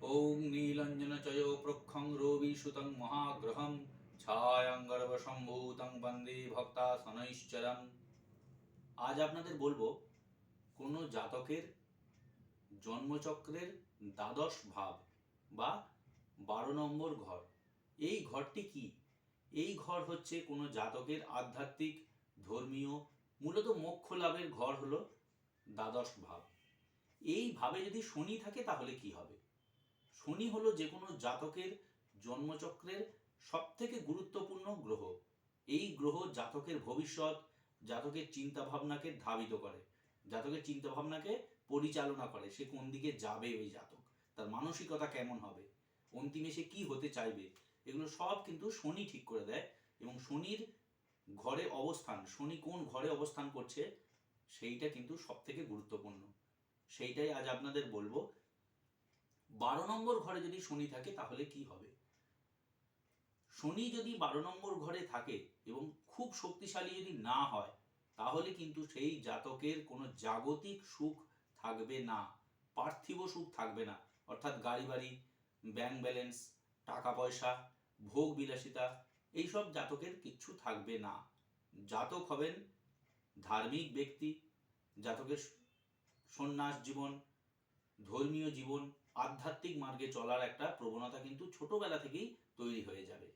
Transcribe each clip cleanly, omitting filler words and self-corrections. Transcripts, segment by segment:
ওং নীলাঞ্জনচয়ো প্রখ্যং রবিসুतं মহাগ্রহং ছায়াঙ্গর্ভসম্ভূতং বন্দে ভক্তাশনৈশ্চরম। আজ আপনাদের বলবো কোনো জাতকের জন্মচক্রের দ্বাদশ ভাব বা 12 নম্বর ঘর। এই ঘরটি কি? এই ঘর হচ্ছে কোনো জাতকের আধ্যাত্মিক, ধর্মীয়, মূলত মোক্ষ লাভের ঘর হলো দ্বাদশ ভাব। এই ভাবে যদি শনি থাকে তাহলে কি হবে? শনি হলো যে কোনো জাতকের জন্মচক্রের সবথেকে গুরুত্বপূর্ণ গ্রহ। এই গ্রহ জাতকের ভবিষ্যৎ, জাতকের চিন্তাভাবনাকে ধাবিত করে, জাতকের চিন্তাভাবনাকে পরিচালনা করে। সে কোন দিকে যাবে, ওই জাতক তার মানসিকতা কেমন হবে, অন্তিমে সে কি হতে চাইবে, এগুলো সব কিন্তু শনি ঠিক করে দেয়। এবং শনির ঘরে অবস্থান, শনি কোন ঘরে অবস্থান করছে সেইটা কিন্তু সবথেকে গুরুত্বপূর্ণ। সেইটাই আজ আপনাদের বলবো। 12 নম্বর ঘরে যদি শনি থাকে তাহলে কি হবে? শনি যদি 12 নম্বর ঘরে থাকে এবং খুব শক্তিশালী যদি না হয় তাহলে কিন্তু সেই জাতকের কোনো জাগতিক সুখ থাকবে না, পার্থিব সুখ থাকবে না। অর্থাৎ গাড়ি বাড়ি, ব্যাংক ব্যালেন্স, টাকা পয়সা, ভোগ বিলাসিতা, এইসব জাতকের কিচ্ছু থাকবে না। জাতক হবেন ধার্মিক ব্যক্তি, জাতকের সন্ন্যাস জীবন, ধর্মীয় জীবন, আধ্যাত্মিক মার্গে চলার একটা প্রবণতা কিন্তু ছোটবেলা থেকেই তৈরি হয়ে যাবে।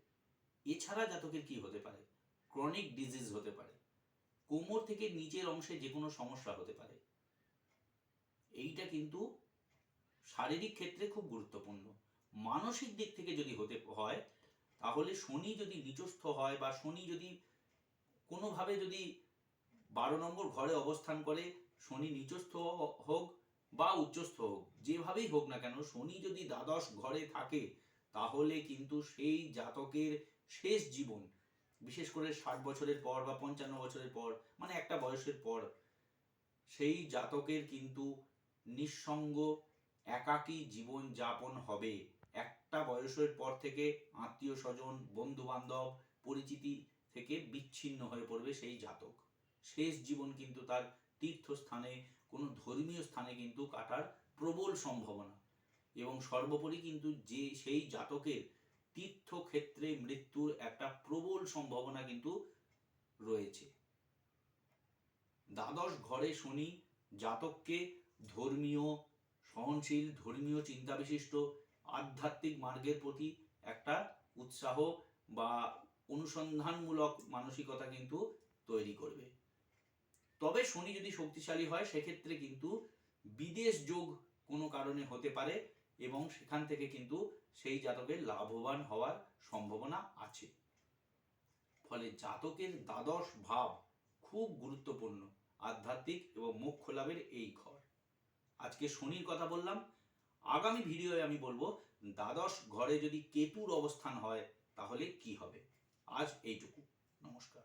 এছাড়া জাতকের কি হতে পারে? ক্রনিক ডিজিজ হতে পারে, কোমর থেকে নিচের অংশে যে কোনো সমস্যা হতে পারে। এইটা কিন্তু শারীরিক ক্ষেত্রে খুব গুরুত্বপূর্ণ। মানসিক দিক থেকে যদি হতে হয় তাহলে শনি যদি নিচস্থ হয় বা শনি যদি কোনোভাবে যদি 12 নম্বর ঘরে অবস্থান করে, শনি নিচস্থ হোক বা উচ্চস্থ হোক, যেভাবেই হোক না কেন, শনি যদি দ্বাদশ ঘরে থাকে তাহলে কিন্তু সেই জাতকের শেষ জীবন, বিশেষ করে 60 বছরের পর বা 55 বছরের পর, মানে একটা বয়সের পর, সেই জাতকের কিন্তু নিঃসঙ্গ একাকী জীবন যাপন হবে। একটা বয়সের পর থেকে আত্মীয় স্বজন, বন্ধু বান্ধব, পরিচিতি থেকে বিচ্ছিন্ন হয়ে পড়বে সেই জাতক। শেষ জীবন কিন্তু তার তীর্থস্থানে, কোনো ধর্মীয় স্থানে কিন্তু কাটার প্রবল সম্ভাবনা। এবং সর্বোপরি কিন্তু যে সেই জাতকের তীর্থক্ষেত্রে মৃত্যুর একটা প্রবল সম্ভাবনা কিন্তু রয়েছে। দ্বাদশ ঘরে শনি জাতককে ধর্মীয়, সহনশীল, ধর্মীয় চিন্তা বিশিষ্ট, আধ্যাত্মিক মার্গের প্রতি একটা উৎসাহ বা অনুসন্ধানমূলক মানসিকতা কিন্তু তৈরি করবে। তবে শনি যদি শক্তিশালী হয় সেক্ষেত্রে কিন্তু বিদেশ যোগ কোনো কারণে হতে পারে এবং সেখান থেকে কিন্তু সেই জাতকের লাভবান হওয়ার সম্ভাবনা আছে। ফলে জাতকের দ্বাদশ ভাব খুব গুরুত্বপূর্ণ আধ্যাত্মিক এবং মোক্ষ লাভের এই ঘর। আজকে শনির কথা বললাম, আগামী ভিডিওয়ে আমি বলবো দ্বাদশ ঘরে যদি কেতুর অবস্থান হয় তাহলে কি হবে। আজ এইটুকু, নমস্কার।